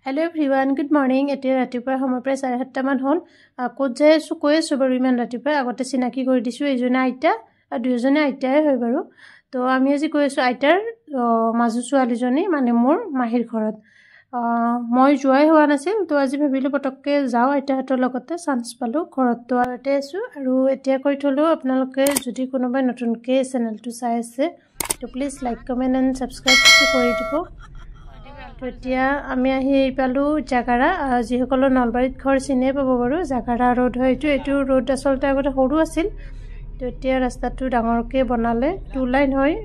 Hello everyone, good morning. Etia ratipar homor pra 7:30 man hol. Kod jay asu koi asu baru iman ratipar agote sinaki kori disu ejone aita aru duijone aita hoy baru. To ami aji koi asu aitar maju chuali joni mane mor mahir ghorat. Moi joy howa nasil to aji bhabilu potokke jao aita hator logote chance palu ghorat to ate asu aru etia koi tholu apnaloke jodi konobai notunke channel tu sai ase to please like, comment and subscribe to kori dibo. এতিয়া আমি আহি পালো জাগাৰা যিসকলৰ নলবাৰীত ঘৰ চিনে পাব বাৰু জাগাৰা road হয় এইটো ৰোড আসলতে আগতে সৰু আছিল তো এতিয়া ৰাস্তাটো ডাঙৰকে বনালে 2 লাইন হয়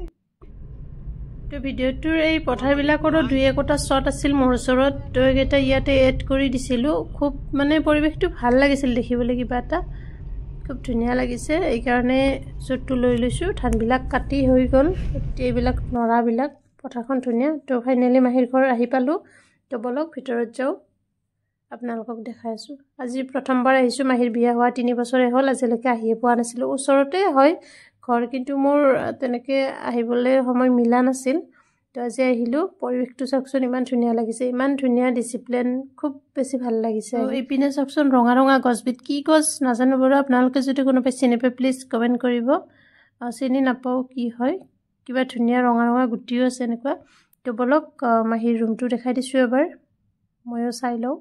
তো ভিডিওটোৰ এই পথাৰবিলাকৰ দুই একটা শট আছিল মোৰ ওচৰত তো এটা ইয়াতে এড কৰি দিছিলো খুব মানে পৰিবেশটো ভাল লাগিছিল দেখিবলৈ কিবা এটা খুব ধুনীয়া লাগিছে এই কাৰণে শটটো লৈ লৈছো ধানবিলাক কাটি হৈ গল এইবিলাক নৰাবিলাক পথাৰখন ধুনীয়া তো ফাইনালি মাহিৰ ঘৰ আহি পালো তো বলক ভিতৰত যাও আপোনালোকক দেখাই আছো আজি প্ৰথমবাৰ আহিছো মাহিৰ বিয়া হোৱা 3 বছৰে হ'ল আজিলৈকে আহিয়ে পোৱা নাছিল ওচৰতে হয় ঘৰ কিন্তু মোৰ তেনেকে আহিবলৈ সময় মিলা নাছিল তো আজি আহিলো পৰিবেশটো চাকচোন ইমান ধুনীয়া লাগিছে ইমান ধুনীয়া ডিসিপ্লিন খুব বেছি ভাল লাগিছে এই পিনে চাকচোন ৰঙা ৰঙা গছবিত কি গছ নাজানো বাৰু আপোনালোকে যদি কোনোবা চিনি পায় প্লিজ কমেন্ট কৰিব চিনি নাপাও কি হয় কিবা ধুনীয়া ৰঙা ৰঙা গুটিও আছে এনেকুৱা তো বলক মাহিৰ ৰুমটো দেখাই দিছো এবাৰ ময়ো চাই লও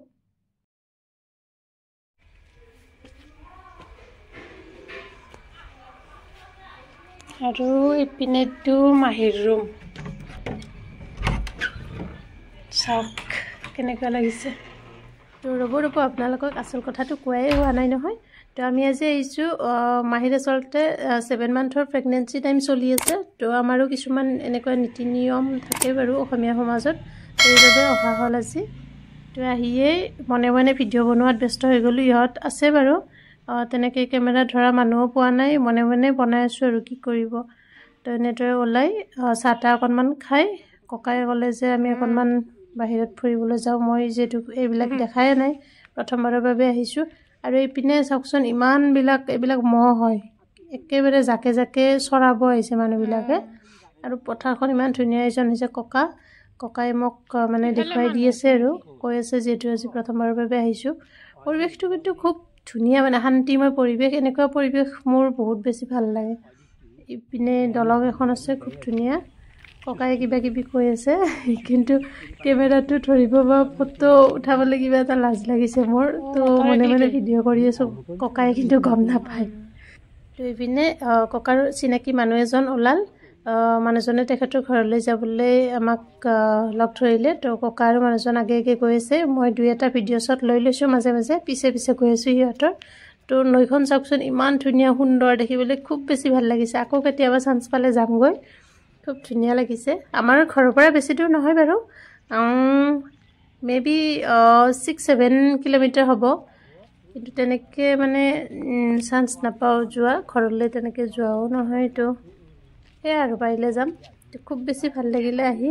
আৰু ইপিনেটো মাহিৰ ৰুম চাওক কেনেকুৱা লাগিছে তো ৰব আপোনালোকক আসল কথাটো কোৱাই হোৱা নাই নহয় তো আমি আজি আহিছো মাহিৰ আসলতে 7 মান্থৰ প্ৰেগনেন্সি টাইম চলি আছে তো আমাৰো কিছুমান এনেকুৱা নীতি নিয়ম থাকে বাৰু অসমীয়া সমাজত এইভাবে অহা হল আজি তো আহিয়ে মনে মনে ভিডিও বনোৱাত ব্যস্ত হৈ গলো ইহত আছে বাৰু তেনেকৈ কেমেৰা ধৰা মানুহ পোৱা নাই মনে মনে বনাই আছো আৰু কি কৰিব তো এনেদৰে ওলাই চাটা অকনমান খাই ককাই গলে যে আমি অকনমান বাহিৰত ফুৰিবলৈ যাও মই যেটো এইবিলাক দেখাই নাই প্ৰথমবাৰৰ বাবে আহিছো আৰু ইপিনে চাকচোন ইমান বিলাক এইবিলাক মহ হয় একেবাৰে জাকে জাকে চৰাব আহিছে মানুহবিলাকে আৰু পথাৰখন ইমান ধুনীয়া এজন হৈছে ককাই মোক মানে দেখাই দি আছে আৰু কৈ আছে যেটো আজি প্ৰথমবাৰৰ বাবে আহিছো পৰিবেশটো কিন্তু খুব ধুনীয়া মানে শান্তিময় পৰিবেশ এনেকুৱা পৰিবেশ মোৰ বহুত বেছি ভাল লাগে ইপিনে দলং এখন আছে খুব ধুনীয়া ককাই কিবা কিবি কৈ আছে কিন্তু কেমেৰাটো ধৰিব বা ফটো উঠাবলৈ কিবা এটা লাজ লাগিছে মোৰ তো মনে মনে ভিডিও কৰি আছো ককাই কিন্তু গম নাপায় তো ইপিনে ককাৰ চিনাকি মানুহ এজন ওলাল মানুহজনে তেখেতৰ ঘৰলৈ যাবলৈ আমাক লগ ধৰিলে তো ককা আৰু মানুহজন আগে গৈ আছে মই দুই এটা ভিডিও শ্বট লৈ লৈছো মাজে মাজে পিছে গৈ আছো সিহঁতৰ তো নৈখন চাকচোন ইমান ধুনীয়া সুন্দৰ দেখিবলৈ খুব বেছি ভাল লাগিছে আকৌ কেতিয়াবা চান্স পালে যামগৈ খুব ধুনীয়া লাগিছে আমাৰ ঘৰৰ পৰা বেছি দূৰ নহয় বাৰু মেবি 6-7 কিলোমিটাৰ হ'ব কিন্তু তেনেকে মানে চান্স নাপাও যোৱা ঘৰলৈ তেনেকে যোৱাও নহয় তো এ আৰু পাৰিলে যাম খুব বেছি ভাল লাগিলে আহি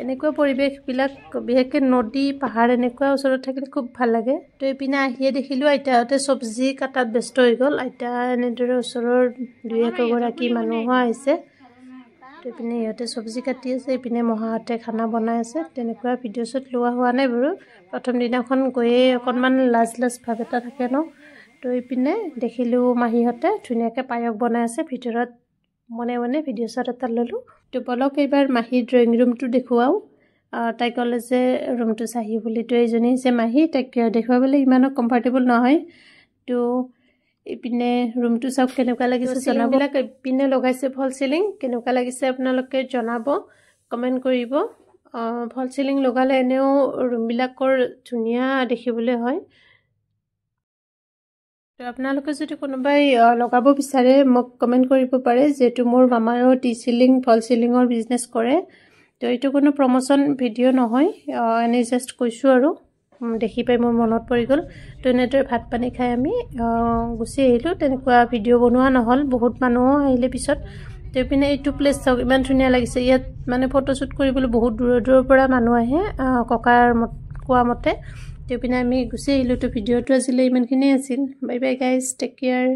এনেকুৱা পৰিবেশ বিলাক বিশেষকৈ নদী পাহাৰ এনেকুৱা ওচৰত থাকিলে খুব ভাল লাগে তো এপিনে আহিয়ে দেখিলো আইতাহঁতে সবজি কাটাত ব্যস্ত হৈ গল আইতা এনেদৰে ওচৰৰ দুই একগৰাকী মানুহ আহিছে তো এপিনে ইহঁতে সবজি কাটি আছে এপিনে মহাহঁতে খানা বনাই আছে তেনেকুৱা ভিডিও শ্বট লোৱা হোৱা নাই বাৰু প্ৰথম দিনাখন গৈয়ে অকনমান লাজ ভাৱ এটা থাকে ন তো এপিনে দেখিলো মাহিহঁতে ধুনীয়াকৈ পায়স বনাই আছে ভিতৰত মনে মনে ভিডিও শ্বট এটা ললো তো বলক এইবাৰ মাহিৰ ড্ৰয়িং ৰুমটো দেখুৱাও তাই ক'লে যে ৰুমটো চাহি বুলি তো এইজনী যে মাহি তাইক দেখুৱাবলৈ ইমান কমফৰ্টেবল নহয় তো ইপিনে ৰুমটো চাওক কেনেকুৱা লাগিছে জনাবিলাক ইপিনে লগাইছে ফল সিলিং কেনেকুৱা লাগিছে আপোনালোকে জনাব কমেন্ট কৰিব ফল সিলিং লগালে এনেও ৰুমবিলাকৰ ধুনীয়া দেখিবলৈ হয় তো আপোনালোকে যদি কোনোবাই লগাব বিচাৰে মোক কমেন্ট কৰিব পাৰে যেটো মোৰ মামায়ো টি সিলিং ফল সিলিংৰ বিজনেস কৰে তো এইটো কোনো প্ৰমোশন ভিডিও নহয় এনে জাস্ট কৈছো আৰু দেখি পাই মোৰ মনত পৰি গল তো এনেদৰে ভাত পানী খাই আমি গুছি আহিলো তেনেকুৱা ভিডিও বনোৱা নহল বহুত মানুহ আহিলে পিছত তো পিনে এইটো প্লেস চাওক ইমান ধুনীয়া লাগিছে ইয়াত মানে ফটো শুট কৰিবলৈ বহুত দূৰৰ পৰা মানুহ আহে ককাৰ কোৱা মতে তো পিনে আমি গুছি আহিলো তো ভিডিওটো আজিলৈ ইমানখিনি আছিল bye bye guys take care